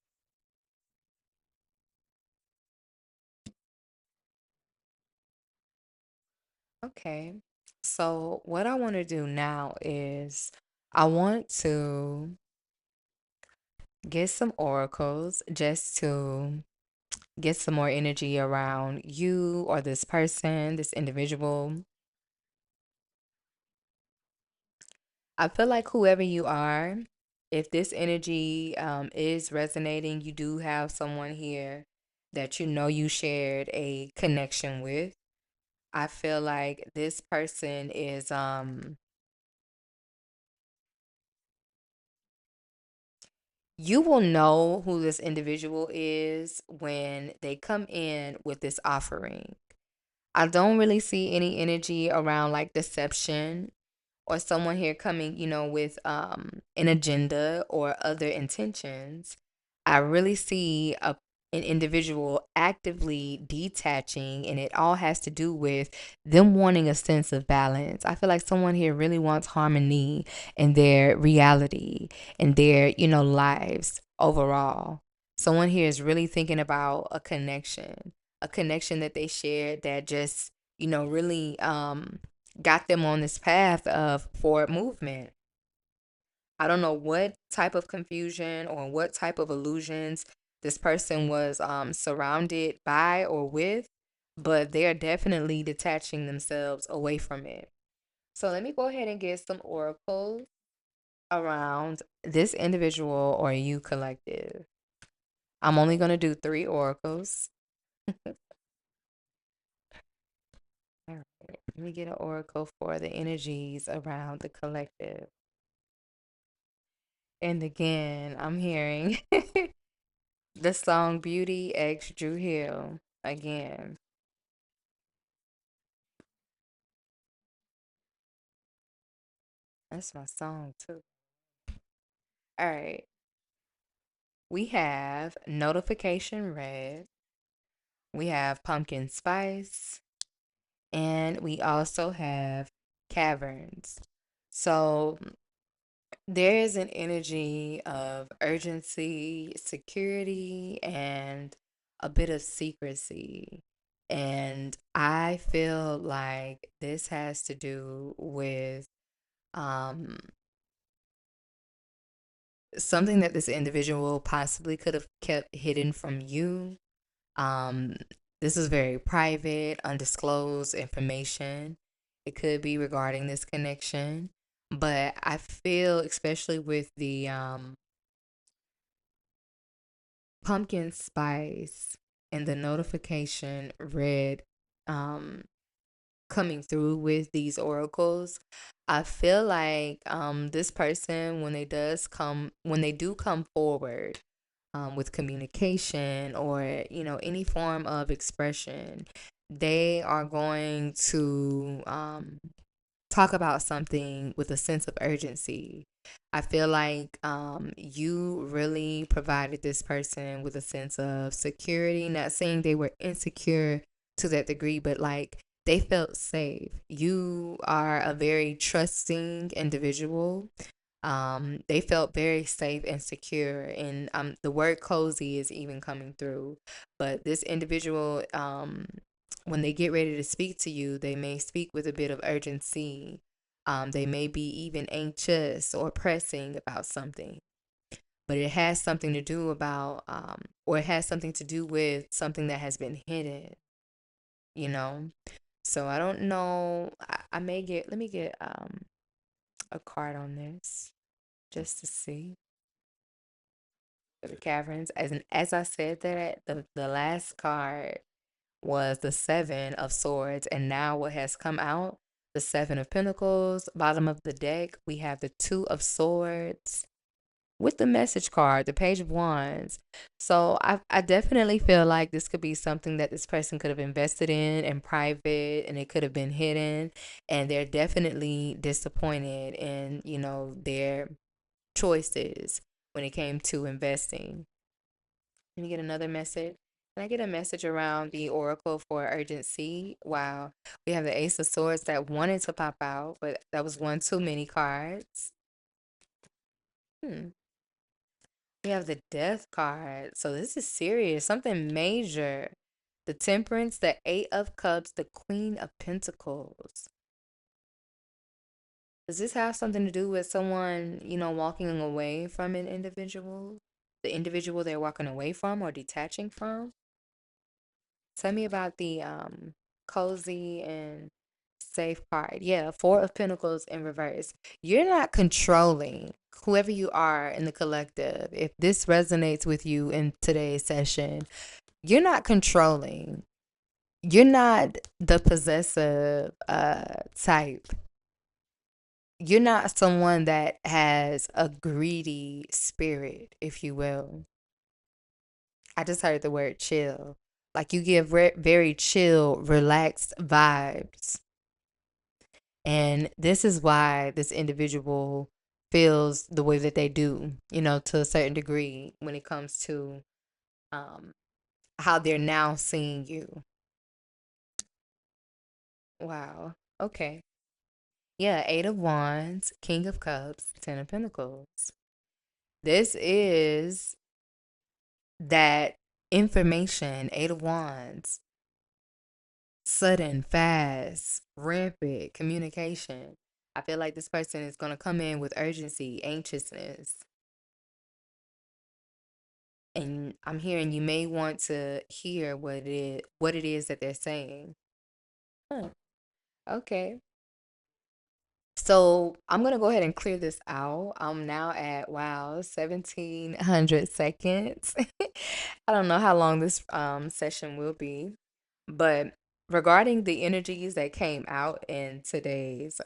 Okay. So what I want to do now is I want to get some oracles just to get some more energy around you or this person, this individual. I feel like whoever you are, if this energy is resonating, you do have someone here that you know you shared a connection with. I feel like this person is you will know who this individual is when they come in with this offering. I don't really see any energy around like deception or someone here coming, with an agenda or other intentions. I really see an individual actively detaching, and it all has to do with them wanting a sense of balance. I feel like someone here really wants harmony in their reality and their, lives overall. Someone here is really thinking about a connection that they shared that just, really got them on this path of forward movement. I don't know what type of confusion or what type of illusions this person was surrounded by or with, but they're definitely detaching themselves away from it. So let me go ahead and get some oracles around this individual or you collective. I'm only going to do 3 oracles. All right, let me get an oracle for the energies around the collective. And again, I'm hearing the song Beauty X Drew Hill again. That's my song too. All right. We have Notification Red. We have Pumpkin Spice. And we also have Caverns. So there is an energy of urgency, security, and a bit of secrecy. And I feel like this has to do with um, something that this individual possibly could have kept hidden from you. Um, this is very private, undisclosed information. It could be regarding this connection. But I feel, especially with the pumpkin spice and the notification red um, coming through with these oracles, I feel like this person, when they do come forward with communication or any form of expression, they are going to talk about something with a sense of urgency. I feel like you really provided this person with a sense of security. Not saying they were insecure to that degree, but like they felt safe. You are a very trusting individual. They felt very safe and secure, and the word cozy is even coming through. But this individual, when they get ready to speak to you, they may speak with a bit of urgency. They may be even anxious or pressing about something, but it has something to do about, or it has something to do with something that has been hidden, you know? So I don't know. I may get, let me get a card on this just to see for the caverns. As I said that, the last card was the Seven of Swords, and now what has come out, the Seven of Pentacles. Bottom of the deck, we have the Two of Swords with the message card, the Page of Wands. So I definitely feel like this could be something that this person could have invested in private, and it could have been hidden, and they're definitely disappointed in their choices when it came to investing. Let me get another message. Can I get a message around the Oracle for urgency? Wow. We have the Ace of Swords that wanted to pop out, but that was one too many cards. Hmm. We have the Death card. So this is serious, something major. The Temperance, the Eight of Cups, the Queen of Pentacles. Does this have something to do with someone, walking away from an individual? The individual they're walking away from or detaching from? Tell me about the cozy and safe part. Yeah, Four of Pentacles in reverse. You're not controlling whoever you are in the collective. If this resonates with you in today's session, you're not controlling. You're not the possessive type. You're not someone that has a greedy spirit, if you will. I just heard the word chill. Like you give very chill, relaxed vibes. And this is why this individual feels the way that they do, to a certain degree when it comes to um, how they're now seeing you. Wow. Okay. Yeah, Eight of Wands, King of Cups, Ten of Pentacles. This is that information, Eight of Wands, sudden, fast, rampant communication. I feel like this person is going to come in with urgency, anxiousness. And I'm hearing you may want to hear what it is that they're saying. Huh. Okay. So I'm gonna go ahead and clear this out. I'm now at 1700 seconds. I don't know how long this session will be, but regarding the energies that came out in today's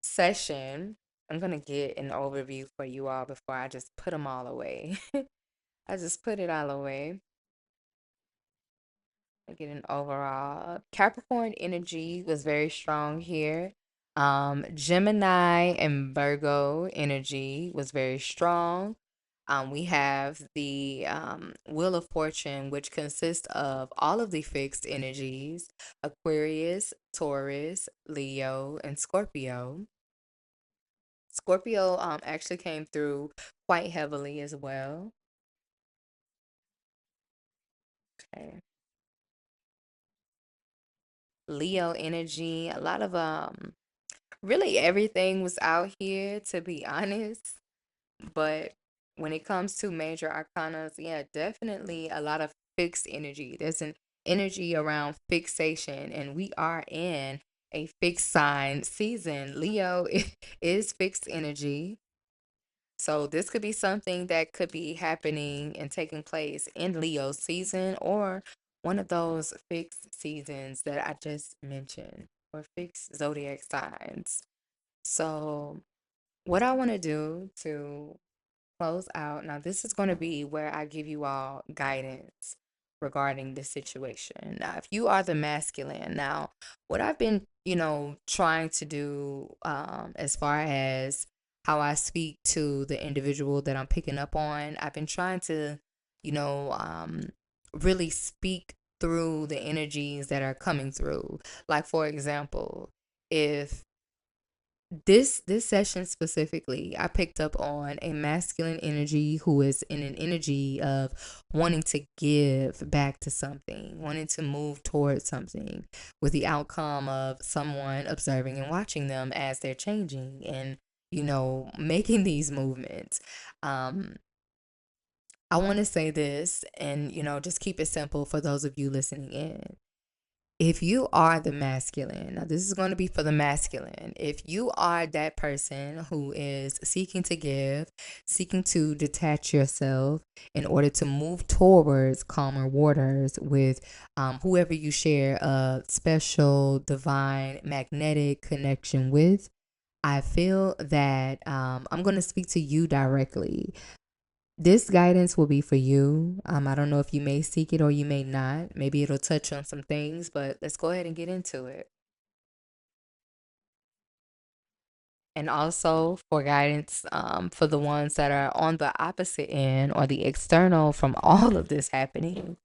session, I'm gonna get an overview for you all before I just put them all away. I just put it all away. I get an overall. Capricorn energy was very strong here. Gemini and Virgo energy was very strong. We have the Wheel of Fortune, which consists of all of the fixed energies: Aquarius, Taurus, Leo, and Scorpio. Scorpio actually came through quite heavily as well. Okay. Leo energy, a lot of really everything was out here, to be honest. But when it comes to major arcanas, yeah, definitely a lot of fixed energy. There's an energy around fixation, and we are in a fixed sign season. Leo is fixed energy. So this could be something that could be happening and taking place in Leo season, or one of those fixed seasons that I just mentioned, or fixed zodiac signs. So, what I want to do to close out. Now, this is going to be where I give you all guidance regarding the situation. Now, if you are the masculine, now, what I've been, trying to do as far as how I speak to the individual that I'm picking up on, I've been trying to, you know, um, really speak through the energies that are coming through. Like, for example, if this session specifically, I picked up on a masculine energy who is in an energy of wanting to give back to something, wanting to move towards something, with the outcome of someone observing and watching them as they're changing and making these movements. um I want to say this, and just keep it simple for those of you listening in. If you are the masculine, now this is going to be for the masculine. If you are that person who is seeking to give, seeking to detach yourself in order to move towards calmer waters with whoever you share a special, divine, magnetic connection with, I feel that I'm going to speak to you directly. This guidance will be for you. I don't know if you may seek it or you may not. Maybe it'll touch on some things, but let's go ahead and get into it. And also for guidance for the ones that are on the opposite end or the external from all of this happening.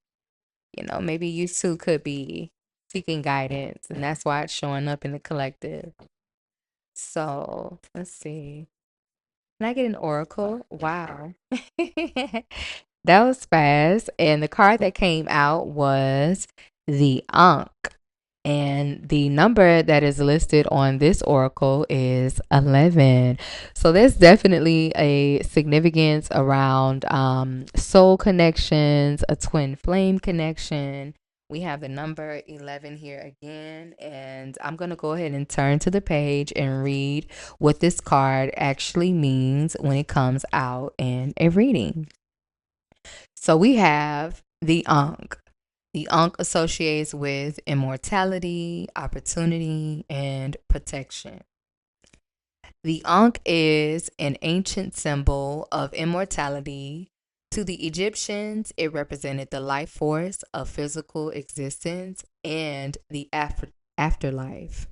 Maybe you too could be seeking guidance, and that's why it's showing up in the collective. So let's see. Can I get an oracle? Wow. That was fast. And the card that came out was the Ankh. And the number that is listed on this oracle is 11. So there's definitely a significance around soul connections, a twin flame connection. We have the number 11 here again. And I'm going to go ahead and turn to the page and read what this card actually means when it comes out in a reading. So we have the Ankh. The Ankh associates with immortality, opportunity, and protection. The Ankh is an ancient symbol of immortality. To the Egyptians, it represented the life force of physical existence and the afterlife.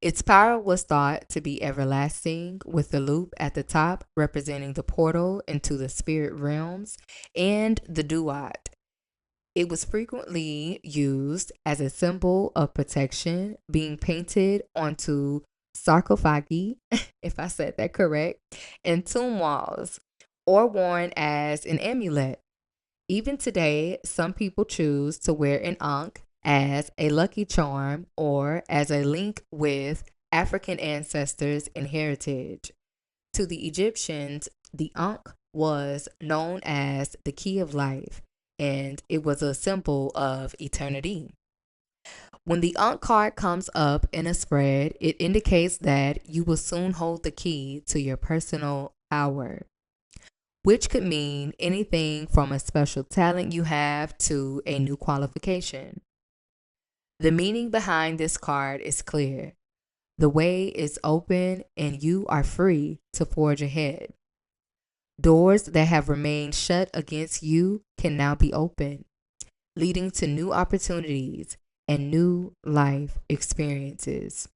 Its power was thought to be everlasting, with the loop at the top representing the portal into the spirit realms and the duat. It was frequently used as a symbol of protection, being painted onto sarcophagi, if I said that correct, and tomb walls, or worn as an amulet. Even today, some people choose to wear an ankh as a lucky charm or as a link with African ancestors and heritage. To the Egyptians, the ankh was known as the key of life, and it was a symbol of eternity. When the ankh card comes up in a spread, it indicates that you will soon hold the key to your personal power, which could mean anything from a special talent you have to a new qualification. The meaning behind this card is clear. The way is open and you are free to forge ahead. Doors that have remained shut against you can now be opened, leading to new opportunities and new life experiences.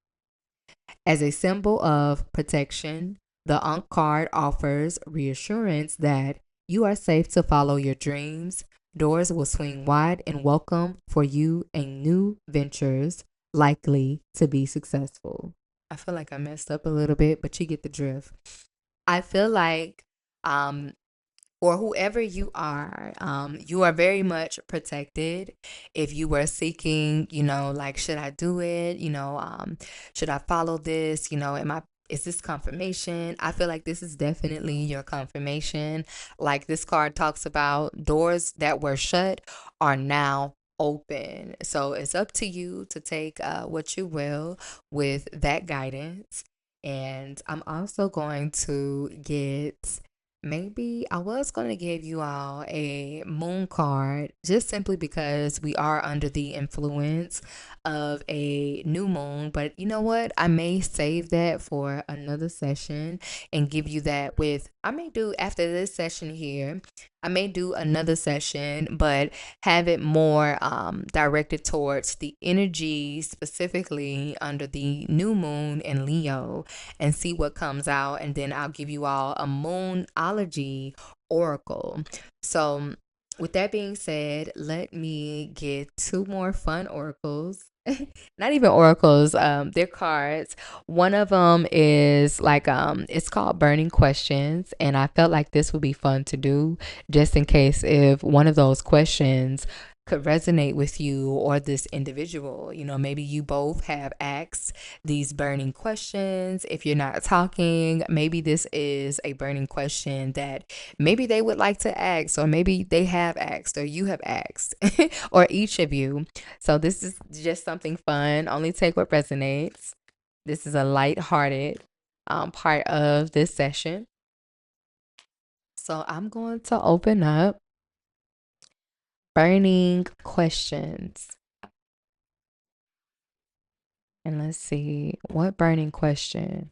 As a symbol of protection, the Ankh card offers reassurance that you are safe to follow your dreams. Doors will swing wide and welcome for you and new ventures likely to be successful. I feel like I messed up a little bit, but you get the drift. I feel like um, or whoever you are very much protected. If you were seeking, like, should I do it? Should I follow this? Is this confirmation? I feel like this is definitely your confirmation. Like this card talks about, doors that were shut are now open. So it's up to you to take what you will with that guidance. And I'm also going to get maybe I was going to give you all a moon card just simply because we are under the influence of a new moon. But you know what? I may save that for another session and give you that with, I may do after this session here. I may do another session, but have it more directed towards the energy specifically under the new moon in Leo and see what comes out. And then I'll give you all a moonology oracle. So, with that being said, let me get two more fun oracles. Not even oracles, they're cards. One of them is like it's called Burning Questions, and I felt like this would be fun to do just in case if one of those questions could resonate with you or this individual. You know, maybe you both have asked these burning questions. If you're not talking, maybe this is a burning question that maybe they would like to ask, or maybe they have asked, or you have asked, or each of you. So this is just something fun. Only take what resonates. This is a light-hearted part of this session. So I'm going to open up burning questions. And let's see what burning question,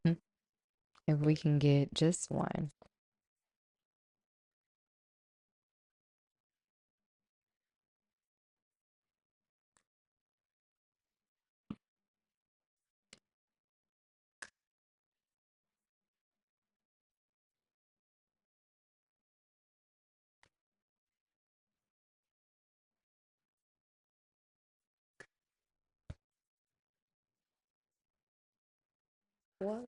if we can get just one. What?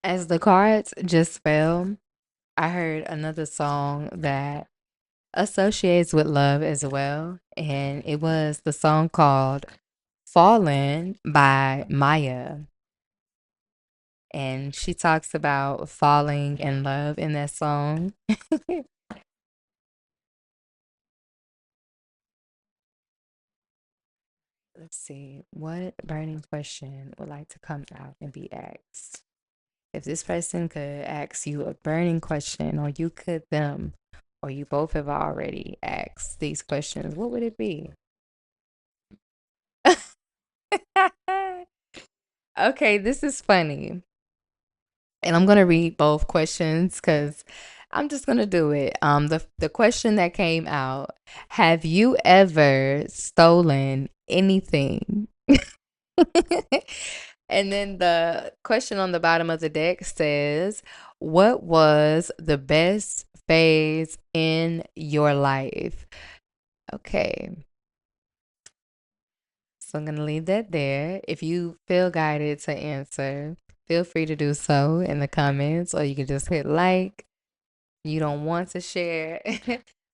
As the cards just fell, I heard another song that associates with love as well. And it was the song called Fallen by Maya. And she talks about falling in love in that song. Let's see, what burning question would like to come out and be asked? If this person could ask you a burning question, or you could them, or you both have already asked these questions, what would it be? Okay, this is funny. And I'm gonna read both questions because I'm just gonna do it. The question that came out: have you ever stolen anything? And then the question on the bottom of the deck says, what was the best phase in your life? Okay, so I'm going to leave that there. If you feel guided to answer, feel free to do so in the comments, or you can just hit like. You don't want to share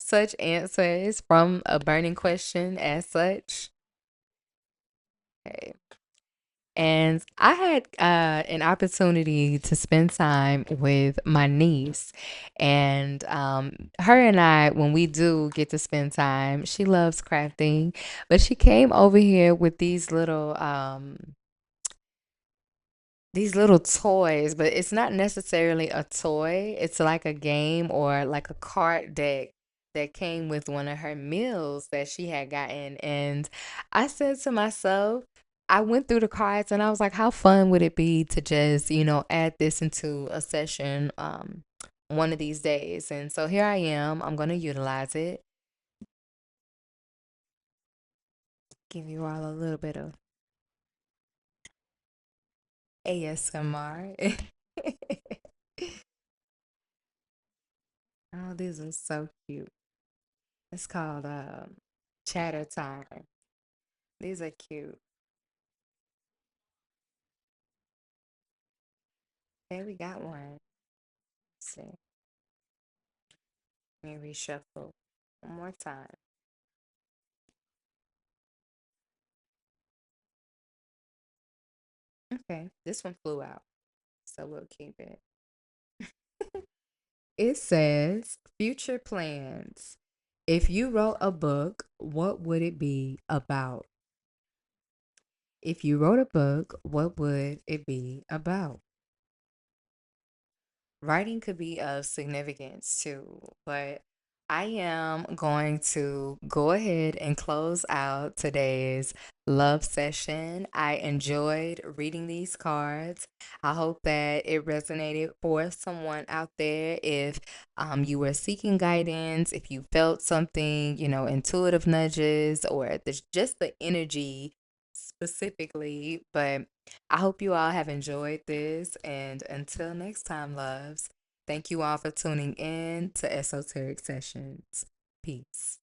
such answers from a burning question as such. Okay. And I had an opportunity to spend time with my niece. And her and I, when we do get to spend time, she loves crafting, but she came over here with these little toys, but it's not necessarily a toy. It's like a game or like a card deck that came with one of her meals that she had gotten. And I said to myself, I went through the cards and I was like, how fun would it be to just, add this into a session one of these days? And so here I am. I'm going to utilize it. Give you all a little bit of ASMR. Oh, these are so cute. It's called Chatter Time. These are cute. Okay, we got one. Let's see. Let me reshuffle one more time. Okay, this one flew out, so we'll keep it. It says future plans. If you wrote a book, what would it be about? If you wrote a book, what would it be about? Writing could be of significance too, but I am going to go ahead and close out today's love session. I enjoyed reading these cards. I hope that it resonated for someone out there. If you were seeking guidance, if you felt something, intuitive nudges or just the energy specifically, but I hope you all have enjoyed this. And until next time, loves, thank you all for tuning in to Esoteric Sessions. Peace.